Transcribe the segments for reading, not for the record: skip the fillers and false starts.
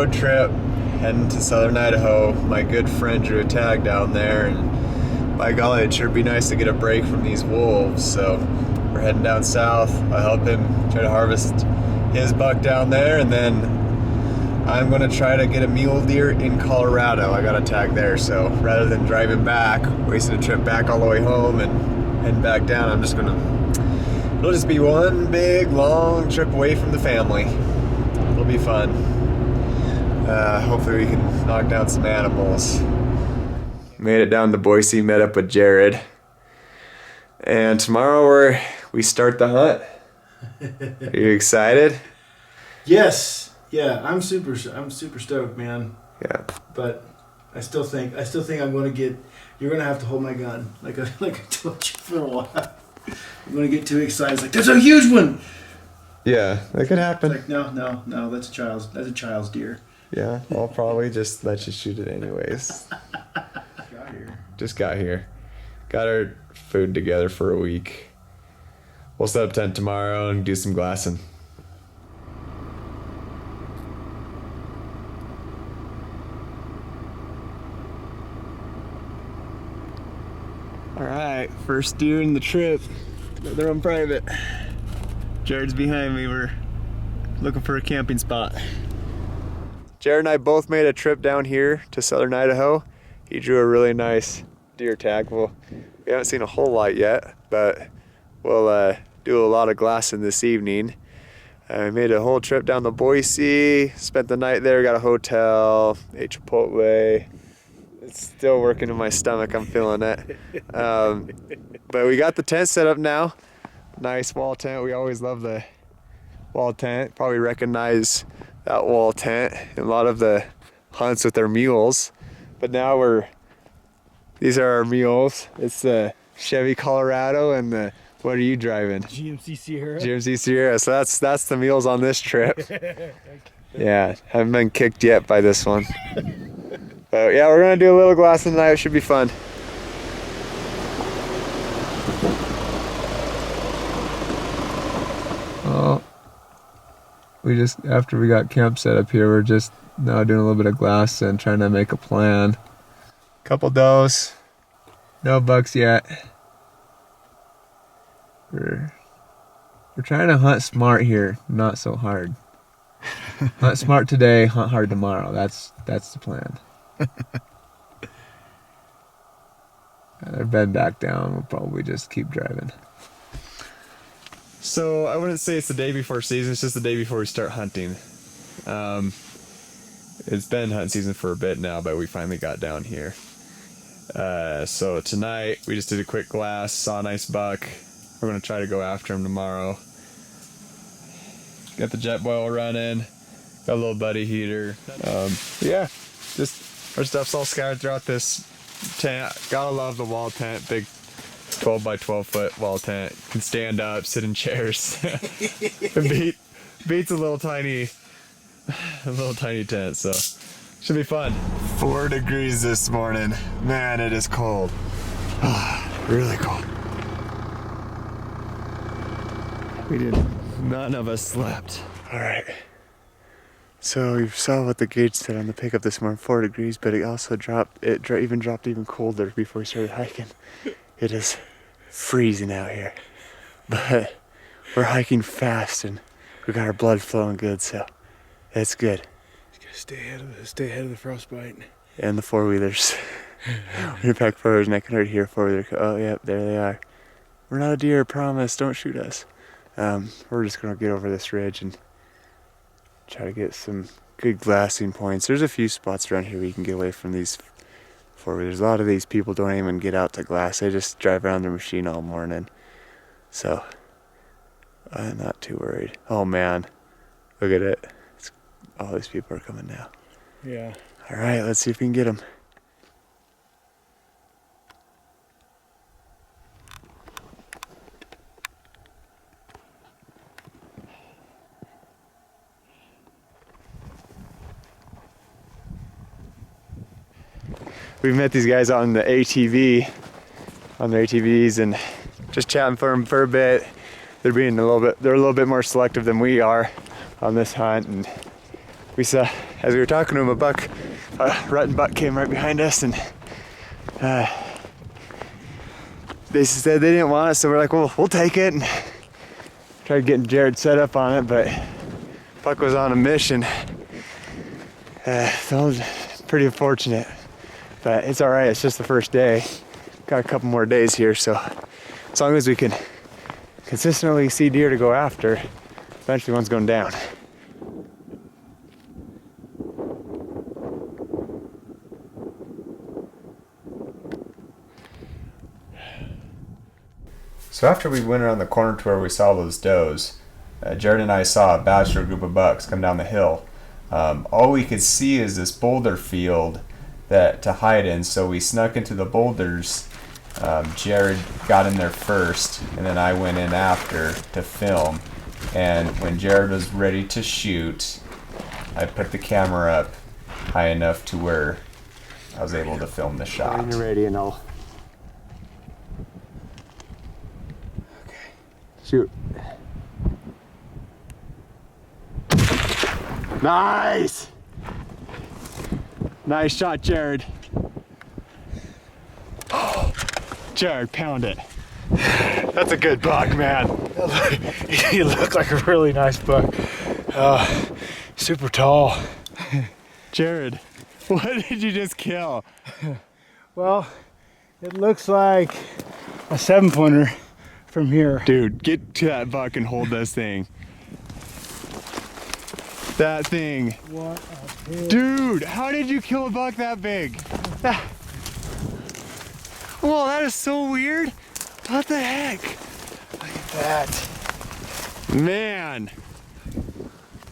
road trip heading to southern Idaho. My good friend drew a tag down there, and by golly, it'd sure be nice to get a break from these wolves. So we're heading down south. I'll help him try to harvest his buck down there, and then I'm gonna try to get a mule deer in Colorado. I got a tag there, so rather than driving back, wasting a trip back all the way home and heading back down, I'm just gonna, it'll just be one big long trip away from the family. It'll be fun. Hopefully we can knock down some animals. Made it down to Boise, met up with Jared. And tomorrow we start the hunt. Are you excited? Yes. Yeah, I'm super stoked, man. Yeah. But I still think I'm going to get. You're going to have to hold my gun, like I told you for a while. I'm going to get too excited. It's like, there's a huge one. Yeah, that could happen. It's like, no, that's a child's deer. Yeah, I'll probably just let you shoot it anyways. Just got here. Got our food together for a week. We'll set up tent tomorrow and do some glassing. Alright, first deer in the trip. They're on private. Jared's behind me. We're looking for a camping spot. Jared and I both made a trip down here to southern Idaho. He drew a really nice deer tag. Well, we haven't seen a whole lot yet, but we'll do a lot of glassing this evening. We made a whole trip down to Boise, spent the night there, got a hotel, ate Chipotle. It's still working in my stomach, I'm feeling it. But we got the tent set up now. Nice wall tent. We always love the wall tent. Probably recognize that wall tent in a lot of the hunts with their mules. But now these are our mules. It's the Chevy Colorado and the, what are you driving? GMC Sierra. GMC Sierra. So that's the mules on this trip. Yeah, haven't been kicked yet by this one. But yeah, we're gonna do a little glassing tonight. It should be fun. Oh, after we got camp set up here, we're just now doing a little bit of glass and trying to make a plan. Couple does, no bucks yet. We're trying to hunt smart here, not so hard. Hunt smart today, hunt hard tomorrow. That's the plan. They're bed back down. We'll probably just keep driving. So I wouldn't say it's the day before season. It's just the day before we start hunting. It's been hunting season for a bit now, but we finally got down here. So tonight we just did a quick glass, saw a nice buck. We're gonna try to go after him tomorrow. Got the jet boil running. Got a little buddy heater. Yeah, just our stuff's all scattered throughout this tent. Gotta love the wall tent. Big 12 by 12 foot wall tent. Can stand up, sit in chairs. Beats a little tiny tent, so should be fun. 4 degrees this morning. Man, it is cold. Really cold. None of us slept. All right. So you saw what the gauge said on the pickup this morning, 4 degrees, but it also dropped even colder before we started hiking. It is freezing out here, but we're hiking fast and we got our blood flowing good, so it's good. Just gotta stay ahead of the frostbite. And the four-wheelers. We packed four-wheelers and I can already hear a four-wheeler. Oh, yep, there they are. We're not a deer, I promise, don't shoot us. We're just gonna get over this ridge and try to get some good glassing points. There's a few spots around here where you can get away from these four-wheelers. A lot of these people don't even get out to glass. They just drive around their machine all morning. So I'm not too worried. Oh man, look at it. All these people are coming now. Yeah. All right, let's see if we can get them. We met these guys on the ATV, on their ATVs, and just chatting for them for a bit. They're a little bit more selective than we are on this hunt, and we saw as we were talking to him, a rutting buck came right behind us, and they said they didn't want it, so we're like, well, we'll take it, and tried getting Jared set up on it, but buck was on a mission. So it was pretty unfortunate, but it's all right. It's just the first day. Got a couple more days here, so as long as we can consistently see deer to go after, eventually one's going down. So after we went around the corner to where we saw those does, Jared and I saw a bachelor group of bucks come down the hill. All we could see is this boulder field to hide in, so we snuck into the boulders. Jared got in there first, and then I went in after to film. And when Jared was ready to shoot, I put the camera up high enough to where I was able to film the shot. When you're ready, and I'll shoot. Nice! Nice shot, Jared. Jared, pound it. That's a good buck, man. You look like a really nice buck. Super tall. Jared, what did you just kill? Well, it looks like a 7-pointer from here. Dude, get to that buck and hold this thing. That thing. What a pig. Dude, how did you kill a buck that big? Whoa, that is so weird. What the heck? Look at that. Man.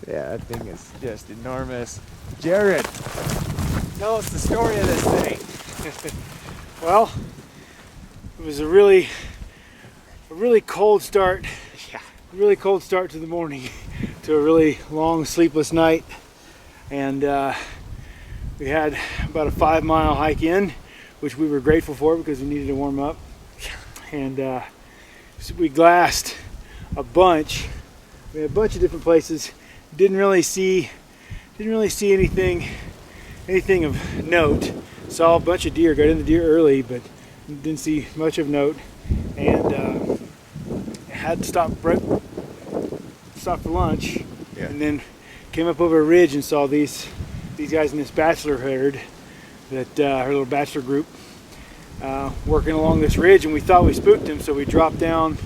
Yeah, that thing is just enormous. Jared, tell us the story of this thing. Well, it was a really cold start. Yeah. A really cold start to the morning, to a really long sleepless night, and we had about a 5-mile hike in, which we were grateful for because we needed to warm up. And so we glassed a bunch. We had a bunch of different places. Didn't really see anything of note. Saw a bunch of deer. Got in the deer early, but didn't see much of note. And had to stop for lunch. Yeah. And then came up over a ridge and saw these guys in this bachelor herd, that our little bachelor group, working along this ridge, and we thought we spooked them, so we dropped down,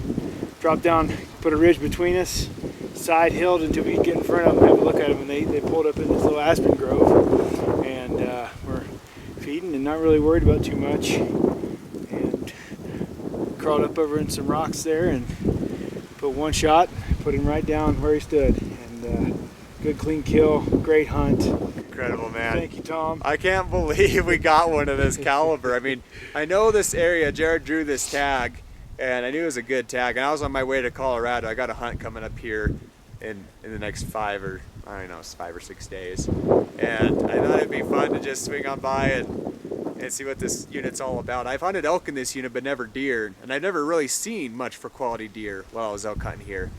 put a ridge between us, side hilled until we could get in front of them and have a look at them, and they pulled up in this little aspen grove, and we're feeding and not really worried about too much, and crawled up over in some rocks there and put one shot, put him right down where he stood, and good clean kill, great hunt. Incredible, man. Thank you, Tom. I can't believe we got one of this caliber. I mean, I know this area. Jared drew this tag, and I knew it was a good tag. And I was on my way to Colorado. I got a hunt coming up here in the next 5 or 6 days. And I thought it'd be fun to just swing on by and see what this unit's all about. I've hunted elk in this unit, but never deer. And I've never really seen much for quality deer while I was elk hunting here.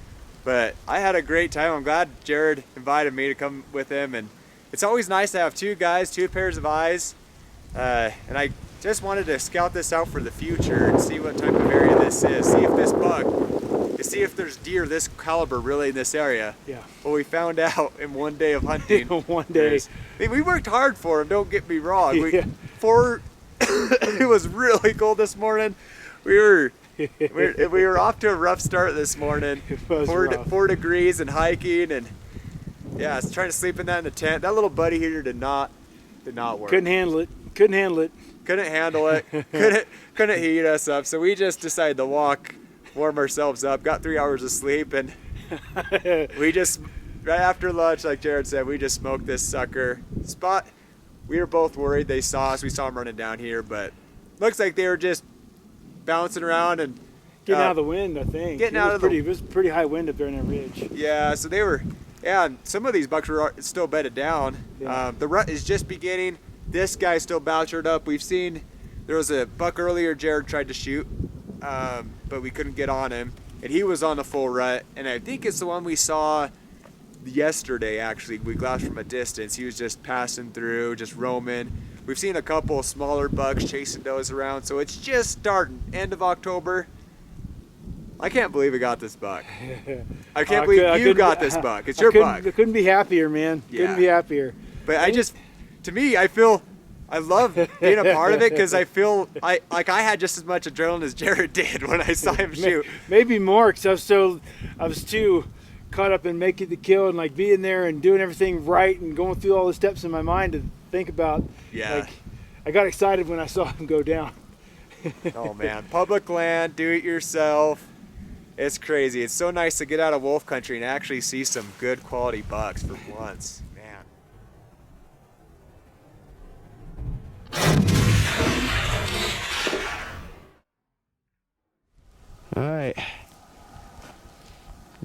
But I had a great time. I'm glad Jared invited me to come with him, and it's always nice to have two guys, two pairs of eyes, and I just wanted to scout this out for the future and see what type of area this is, see if there's deer this caliber really in this area. Yeah. Well, we found out in one day of hunting. One day. We worked hard for them, don't get me wrong. Yeah. It was really cold this morning. We were off to a rough start this morning. It was rough. 4 degrees and hiking, and yeah, I was trying to sleep in that in the tent. That little buddy heater did not work. Couldn't handle it. Couldn't handle it. couldn't heat us up. So we just decided to walk, warm ourselves up. Got 3 hours of sleep, and we just right after lunch, like Jared said, we just smoked this sucker. Spot. We were both worried they saw us. We saw them running down here, but looks like they were just bouncing around and getting out of the wind. I think it was pretty high wind up there in that ridge. Yeah, so they were. Yeah, and some of these bucks were still bedded down. Yeah. The rut is just beginning. This guy's still bouchered up. We've seen there was a buck earlier Jared tried to shoot, but we couldn't get on him, and he was on the full rut. And I think it's the one we saw yesterday actually, we glassed from a distance. He was just passing through, just roaming. We've seen a couple smaller bucks chasing does around, so it's just starting. End of October. I can't believe we got this buck. I can't believe you got this buck. It's your buck. I couldn't be happier, man. Yeah. Couldn't be happier. But to me, I love being a part of it because I feel like I had just as much adrenaline as Jared did when I saw him shoot. Maybe more, because I was too caught up in making the kill and like being there and doing everything right and going through all the steps in my mind to think about. Yeah. Like, I got excited when I saw him go down. Oh man, public land, do it yourself. It's crazy. It's so nice to get out of wolf country and actually see some good quality bucks for once. Man. All right.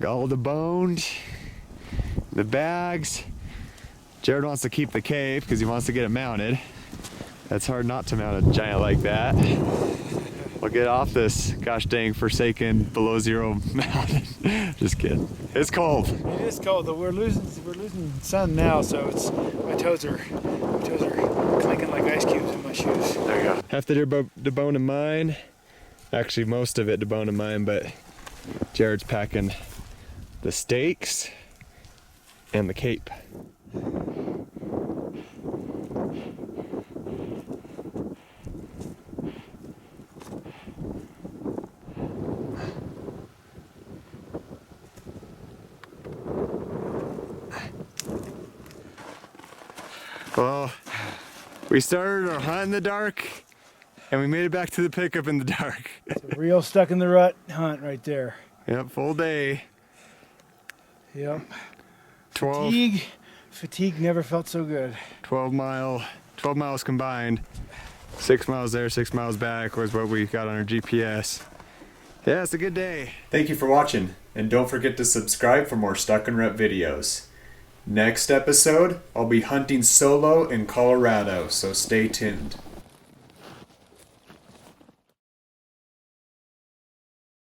Got all the bones, the bags. Jared wants to keep the cave because he wants to get it mounted. That's hard not to mount a giant like that. We'll get off this gosh dang forsaken below zero mountain. Just kidding. It's cold. It is cold though. We're losing sun now, so my toes are clinking like ice cubes in my shoes. There you go. Half the debone in mine. Actually, most of it debone in mine, but Jared's packing the stakes and the cape. Well, we started our hunt in the dark and we made it back to the pickup in the dark. It's a real stuck in the rut hunt right there. Yep, full day. Yep. 12. Fatigue never felt so good. 12 miles combined. 6 miles there, 6 miles back was what we got on our GPS. Yeah, it's a good day. Thank you for watching, and don't forget to subscribe for more Stuck in Rut videos. Next episode, I'll be hunting solo in Colorado, so stay tuned.